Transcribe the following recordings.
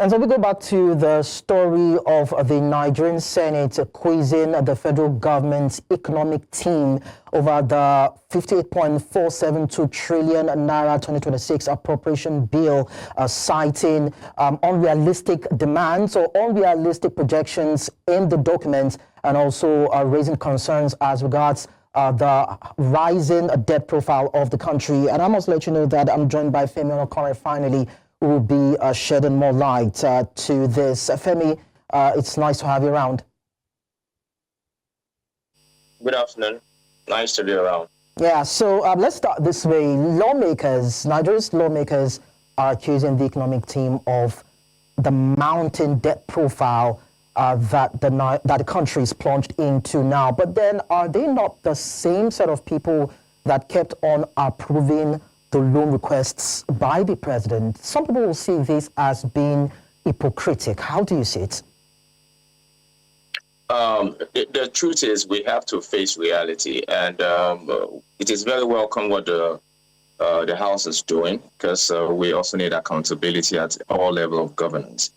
And so we go back to the story of the Nigerian Senate quizzing the federal government's economic team over the 58.472 trillion naira 2026 Appropriation Bill, citing unrealistic demands or unrealistic projections in the document, and also raising concerns as regards the rising debt profile of the country. And I must let you know that I'm joined by Femi Onokanren finally, who will be shedding more light to this. Femi, it's nice to have you around. Good afternoon. Nice to be around. Yeah, so let's start this way. Nigeria's lawmakers are accusing the economic team of the mounting debt profile that the country is plunged into now. But then, are they not the same set of people that kept on approving the loan requests by the president? Some people will see this as being hypocritic. How do you see it? The truth is we have to face reality, and it is very welcome what the House is doing, because we also need accountability at all levels of governance.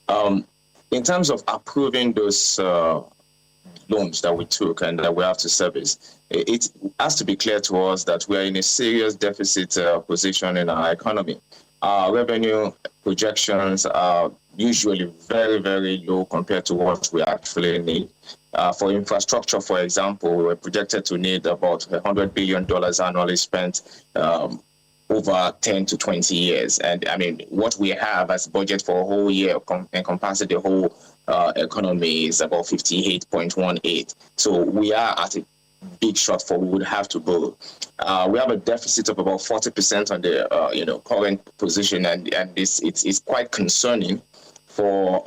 In terms of approving those loans that we took and that we have to service, it has to be clear to us that we are in a serious deficit position in our economy. Our revenue projections are usually very, very low compared to what we actually need. For infrastructure, for example, we were projected to need about $100 billion annually spent over 10 to 20 years. And I mean, what we have as budget for a whole year encompassing the whole economy is about 58.18. So we are at a big shortfall. We would have to borrow. We have a deficit of about 40% on the current position, and it's quite concerning for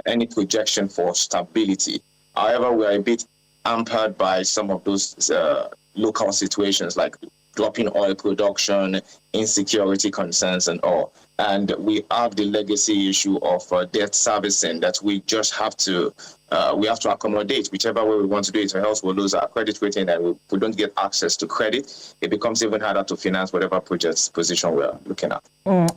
any projection for stability. However, we are a bit hampered by some of those local situations like dropping oil production, insecurity concerns, and all. And we have the legacy issue of debt servicing that we just have to accommodate whichever way we want to do it, or else we'll lose our credit rating, and if we don't get access to credit, it becomes even harder to finance whatever project's position we're looking at.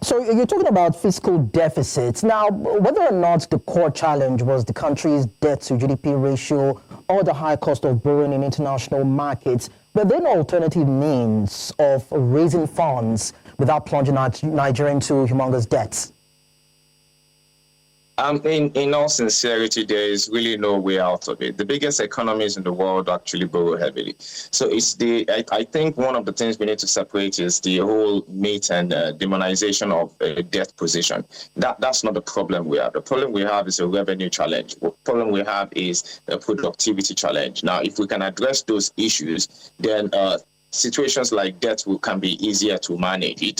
So you're talking about fiscal deficits. Now, whether or not the core challenge was the country's debt to GDP ratio or the high cost of borrowing in international markets, but then alternative means of raising funds without plunging Nigeria into humongous debts? In all sincerity, there is really no way out of it. The biggest economies in the world actually borrow heavily. So I think one of the things we need to separate is the whole myth and demonization of a debt position. That's not the problem we have. The problem we have is a revenue challenge. The problem we have is a productivity challenge. Now, if we can address those issues, then situations like debt can be easier to manage.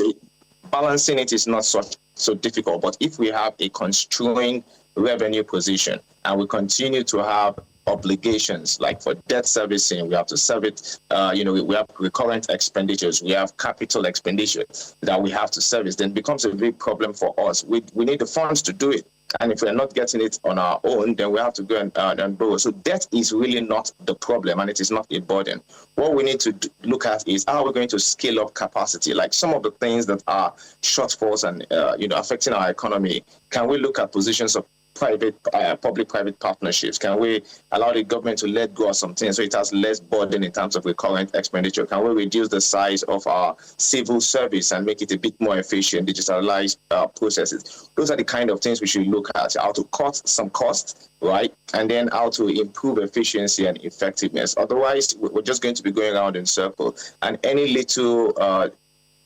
Balancing it is not so difficult, but if we have a constrained revenue position and we continue to have obligations, like for debt servicing, we have to serve it, we have recurrent expenditures, we have capital expenditure that we have to service, then it becomes a big problem for us. We need the funds to do it. And if we're not getting it on our own, then we have to go and borrow. So debt is really not the problem, and it is not a burden. What we need to look at is how we're going to scale up capacity. Like some of the things that are shortfalls and affecting our economy, can we look at positions of public-private partnerships? Can we allow the government to let go of some things so it has less burden in terms of recurrent expenditure? Can we reduce the size of our civil service and make it a bit more efficient, digitalize processes? Those are the kind of things we should look at, how to cut some costs, right? And then how to improve efficiency and effectiveness. Otherwise, we're just going to be going around in circles. And any little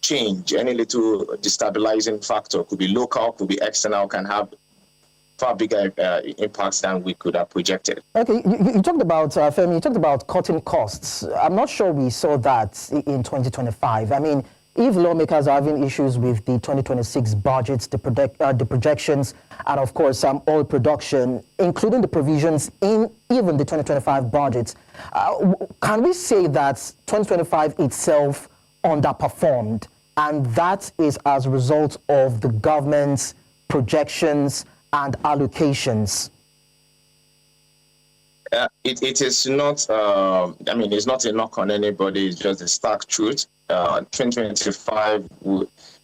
change, any little destabilizing factor, could be local, could be external, can have far bigger impacts than we could have projected. Okay, you talked about, Femi, you talked about cutting costs. I'm not sure we saw that in 2025. I mean, if lawmakers are having issues with the 2026 budgets, the projections, and of course, oil production, including the provisions in even the 2025 budgets, can we say that 2025 itself underperformed, and that is as a result of the government's projections and allocations? It is not, it's not a knock on anybody, it's just a stark truth. 2025,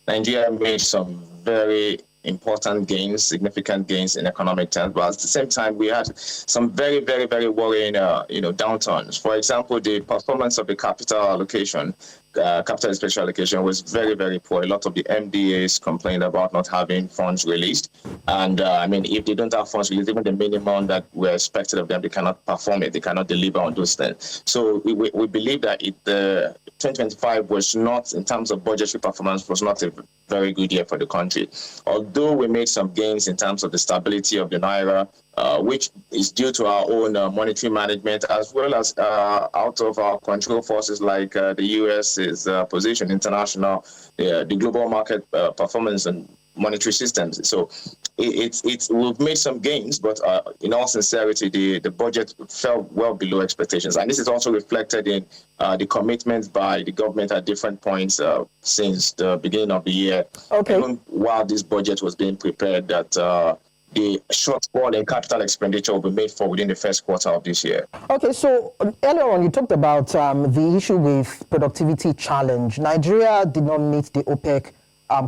Nigeria made some very important gains, significant gains in economic terms, but at the same time, we had some very, very, very worrying, downturns. For example, the performance of the capital allocation, capital special allocation was very, very poor. A lot of the MDAs complained about not having funds released. And if they don't have funds released, even the minimum that we're expected of them, they cannot perform it. They cannot deliver on those things. So we believe that 2025 was not, in terms of budgetary performance, was not a very good year for the country. Although we made some gains in terms of the stability of the Naira, which is due to our own monetary management, as well as out of our control forces like the US's position, international, the global market performance and monetary systems. So we've made some gains, but in all sincerity, the budget fell well below expectations. And this is also reflected in the commitments by the government at different points since the beginning of the year. Okay. Even while this budget was being prepared, that the shortfall in capital expenditure will be made for within the first quarter of this year. Okay, so earlier on you talked about the issue with productivity challenge. Nigeria did not meet the OPEC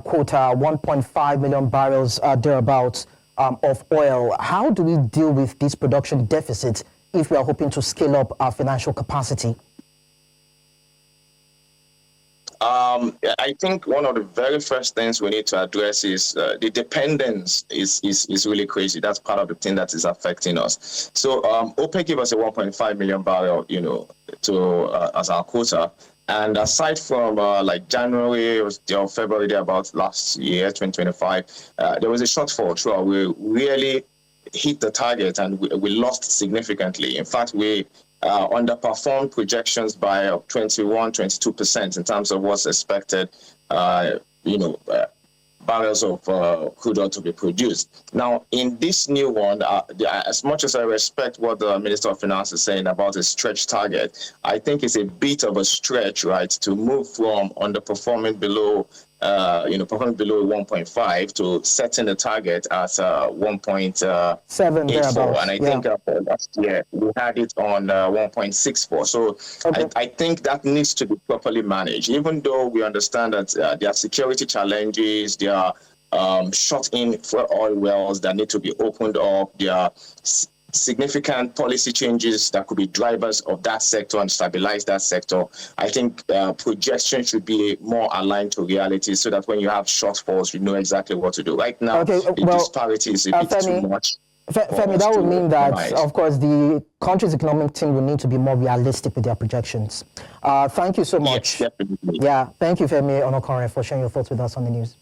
quota, 1.5 million barrels thereabouts of oil. How do we deal with this production deficit if we are hoping to scale up our financial capacity? I think one of the very first things we need to address is the dependence is really crazy. That's part of the thing that is affecting us. So OPEC gave us a 1.5 million barrel, as our quota. And aside from January or February, about last year, 2025, there was a shortfall throughout. We really hit the target and we lost significantly. In fact, we underperformed projections by 22% in terms of what's expected, barrels of crude oil to be produced. Now, in this new one, as much as I respect what the Minister of Finance is saying about a stretch target, I think it's a bit of a stretch, right, to move from underperforming below performing below 1.5 to setting the target at 1.74. And I think last year we had it on 1.64. So I think that needs to be properly managed, even though we understand that there are security challenges, there are shut-in for oil wells that need to be opened up, there are significant policy changes that could be drivers of that sector and stabilize that sector. I think projection should be more aligned to reality so that when you have shortfalls, you know exactly what to do. Right now, the disparity is a bit Femi, too much. Femi, that would mean that, of course, the country's economic team will need to be more realistic with their projections. Thank you so much. Yes, definitely. Yeah, thank you, Femi Onokanren, for sharing your thoughts with us on the news.